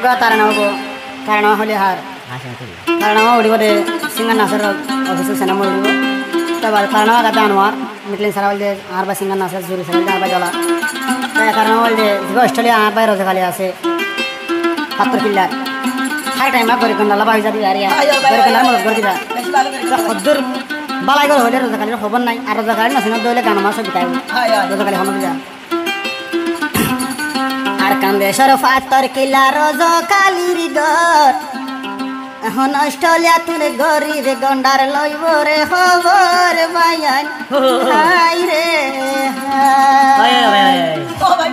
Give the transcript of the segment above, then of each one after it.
ಕಾರಣ ಹೊಲಿ ಹಾರ್ ಕಾರಣ ಹೊಡಿಬೋದೆ ಸಿಂಗನ್ ನಾಸರ್ ಆಫೀಸರ್ ಸೆನ ಮೊಳಿಬೋ ತಬ ಕಾರಣ ಆಗದ ಅನ್ವಾರ್ ಮಿಟ್ಲಿನ್ ಸರವಲ್ದೆ ಆರ್ಬಾ ಸಿಂಗನ್ ನಾಸರ್ ಜೂರಿ ಸರವಲ್ದೆ ಆರ್ಬಾ ಜಲ ಕಾರಣ ಹೊಲ್ದೆ ದಿಗೋ ಅಷ್ಟಲ್ಲಿ ಆರ್ಬಾ ರೋಜ ಖಾಲಿ ಆಸೆ 70 ಕಿಲ್ಲರ್ ಹರ್ ಟೈಮ್ ಬರಿಕೊಂಡಲ್ಲ ಬಾಯಿ ಜಾತಿ ಯಾರಿಯ ಬರಿಕೊಂಡ ಮಗ ಬರ್ದಿರಾ খদ্দর বালাই করে হলে রোজা খালির খবর নাই আর রোজা খালি নসিনা দইলে গান মাছ বিতাই রোজা খালি হমদ যা আর কান্দে শরফাত তোর কিলা রোজা কালির গর এখন অস্ট্রেলিয়া তুরে গরিব গন্ডার লইব রে খবর বায়ান হাই রে হাই ও ভাই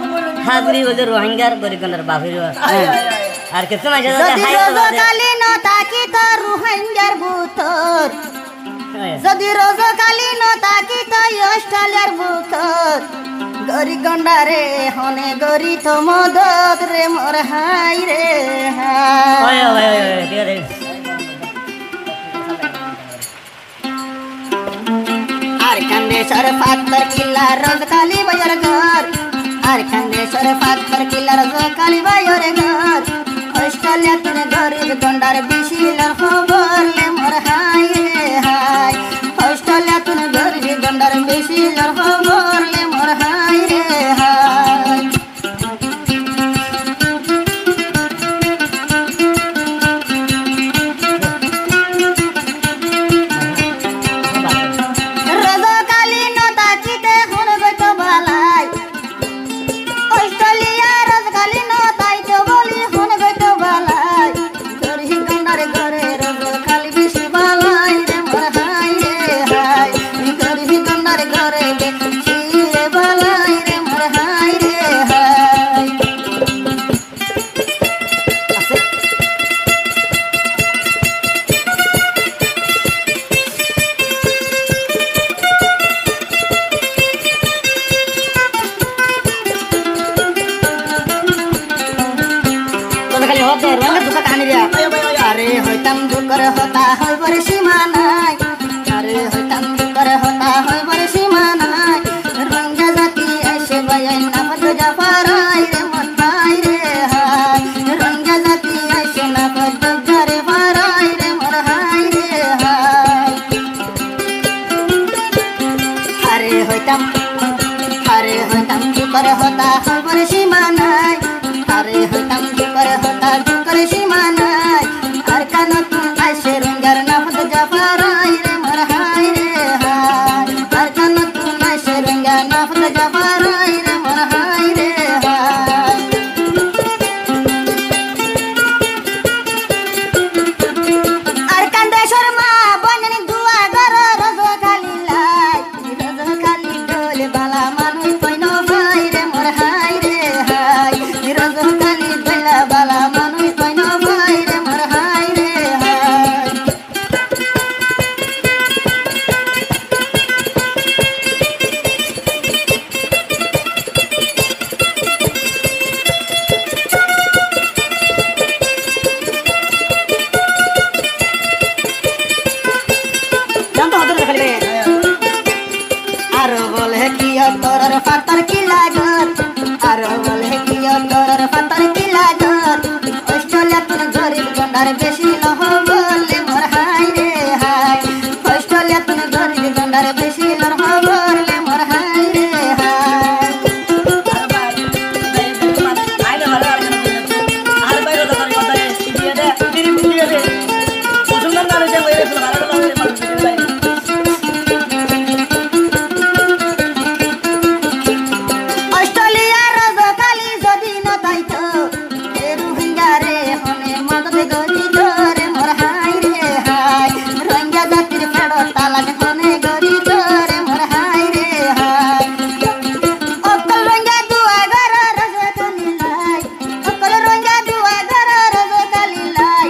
হাগুরি ওদের রোহিঙ্গার গরি গন্ডার বাফির আর কিছু না হাই রোজা কালি ন তাকি তো রোহিঙ্গার ভূতর যদি রোজা কালি ন তাকি তো অস্ট্রেলিয়ার ভূতর গরি গন্ডারে হনে গরি তো মদত রে মোর হাই রে হাই আর খান্দেশ্বর ফাত্তর কিল্লা রোজ কালি বায়র ঘর আর খান্দেশ্বর ফাত্তর কিল্লা রোজ কালি বায়র ঘর অস্ট্রেলিয়া তুনে গরিব গন্ডার বিশিলার খবর লে মোর হাই রে হাই অস্ট্রেলিয়া তুনে গরিব গন্ডার বিশিলার খবর লে মোর হাই রে হাই রোজা কালি ন তাকিতে হন গত বালাই অস্ট্রেলিয়া রোজ কালি ন তাইতে বলি হন গত বালাই গরি গন্ডার ঘরে রোজ কালি বেশি বালাই রে মোর হাই রে হাই গরি গন্ডার ঘরে বেশি রে বালাই রে মোর হাই রে হাই খালি হতে রঙের দুটা কাহানি রে আরে হইতাম দুকর হতা হয় বরে সীমা নাই আরে হইতাম দুকর হতা হয় বরে সীমা নাই রঙ্গা জাতি এসে বয়াই না পদ জাফারাই রে মতাই রে হাই রঙ্গা জাতি এসে না পদ জারে ফারাই রে মোর হাই রে হাই আরে হইতাম দুকর হতা হয় বরে সীমা নাই আরে হইতাম দুকর সীমা নাই আর কান তুম আইসে রঙ্গার না পদ জাফারাই রে মোর হাই রে হাই আর কান তুম আইসে রঙ্গার না পদ জাফারাই রে মোর হাই রে হাই আর কান্দেশ্বর মা বননি দুয়া গর রোজ খালি লাই রোজ খালি ডোলে বালা মানুষ কইন ভাই রে মোর হাই রে হাই রোজ খালি ডোলে বালা মানুষ কইন ভাই রে মোর হাই রে হাই জানতো হতো খালি আর বলে কি তোর ফাতার কি লাগত আর বলে কি তোর ফাতার কি লাগত অস্ট্রেলিয়া তুন গরিব গন্ডার বেশি লহ বলে মোর হাই রে হাই অস্ট্রেলিয়া তুন গরিব গন্ডার বেশি লহ বলে মোর হাই রে হাই অস্ট্রেলিয়া রোজ কালি যদি ন তাইতো এ রোহিঙ্গা রে হনে মদত গরি ধরে মোর হাই রে হাই রোহিঙ্গা জাতির ফেড় তালাক হনে গরি ধরে মোর হাই রে হাই অকল রোহিঙ্গা দুয়া গর রোজ কালি লাই অকল রোহিঙ্গা দুয়া গর রোজ কালি লাই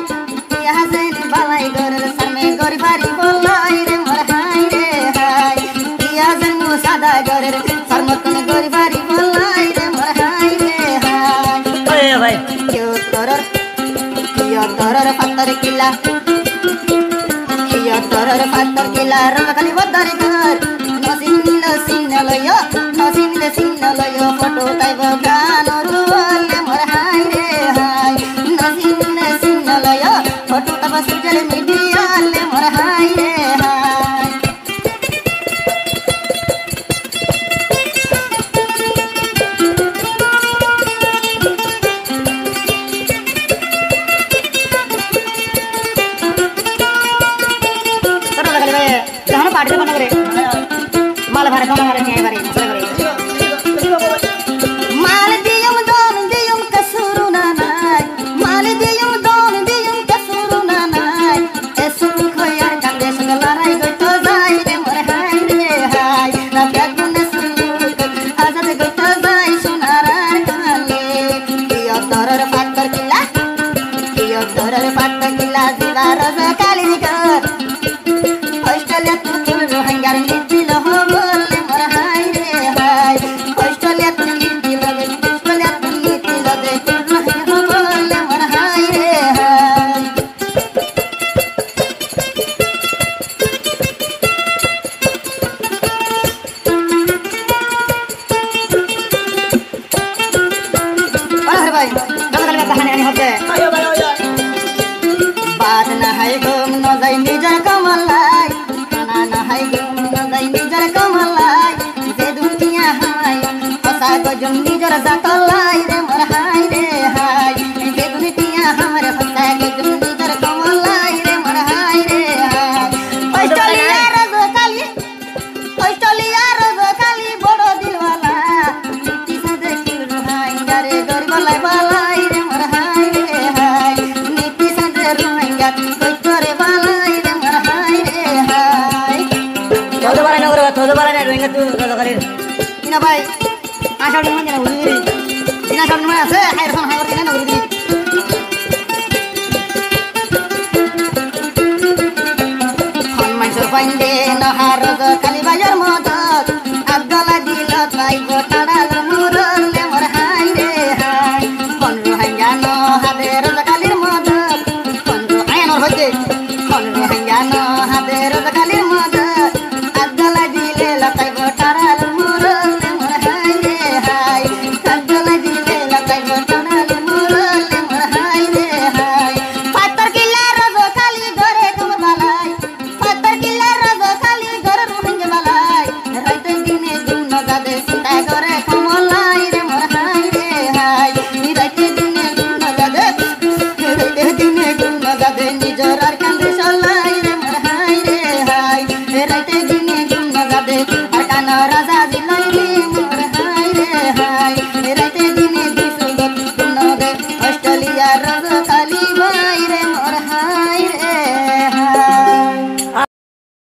ইহা যেন বালাই গরের সামনে গরি ভারি বলাই রে মোর হাই রে হাই ইহা যেন সাদা গরের সরমতন গরি ভারি বলাই রে মোর হাই রে হাই ওয়ে ভাই কিয় তরর ফাত্তর কিলা রোজ খালি বদরে ঘর নসিন লয় ফটো তাইব গান রুলে মোর হাই রে হাই পাড়তে কোন করে মাল ভারে কোন করে নিয়ে বাড়ি মশলা করে মাল দিয়ম দন দিয়ম কসুরু না নাই মাল দিয়ম দন দিয়ম কসুরু না নাই এসু খয়ার কান্দে সঙ্গে লড়াই গইতো যাই রে মোর হাই রে হাই না বেগুনে সুরু আজাদ গইতো যাই সোনার কালে প্রিয় তরর পাত্তর কিলা প্রিয় তরর পাত্তর কিলা জিবা রজ কালি নিকট অস্ট্রেলিয়া তুতুল রোহিঙ্গার মিছিল হবলে মোর হাই রে হাই অস্ট্রেলিয়া তুল মিছিল রে অস্ট্রেলিয়া তুল মিছিল রে রোহিঙ্গা হবলে মোর হাই রে হাই আরে ভাই গালাগালি বাহানে আনি হতে बात न है गुम न जाई निजर कमलाई खाना न है गुम न जाई निजर कमलाई जे दुनिया हाय फसा गजम निजर जातलाई रे मोर हाय रे हाय जे दुनिया हमर फसा गजम निजर कमलाई रे मोर हाय रे हाय ऑस्ट्रेलिया रज काली बड़ दिलवाला नीति से देखिल रोहाई रे गरीब लाई बालाई रे मोर हाय रे हाय नीति से रोहिंगा कोई करे बालाई रे मोर हाय रे हाय todo bara na rohingya tu todo करे ina भाई आशा दिन मन उरी ina सब में আছে হাইর ফোন হাইর দিনা উরি কোন মাইসর পাইন্দে না হারজ খালি বাজার মদত আদলা দিল তাই গোটাড়া মুরলে মোর হাই রে হাই কোন রোহিঙ্গা ন হাদের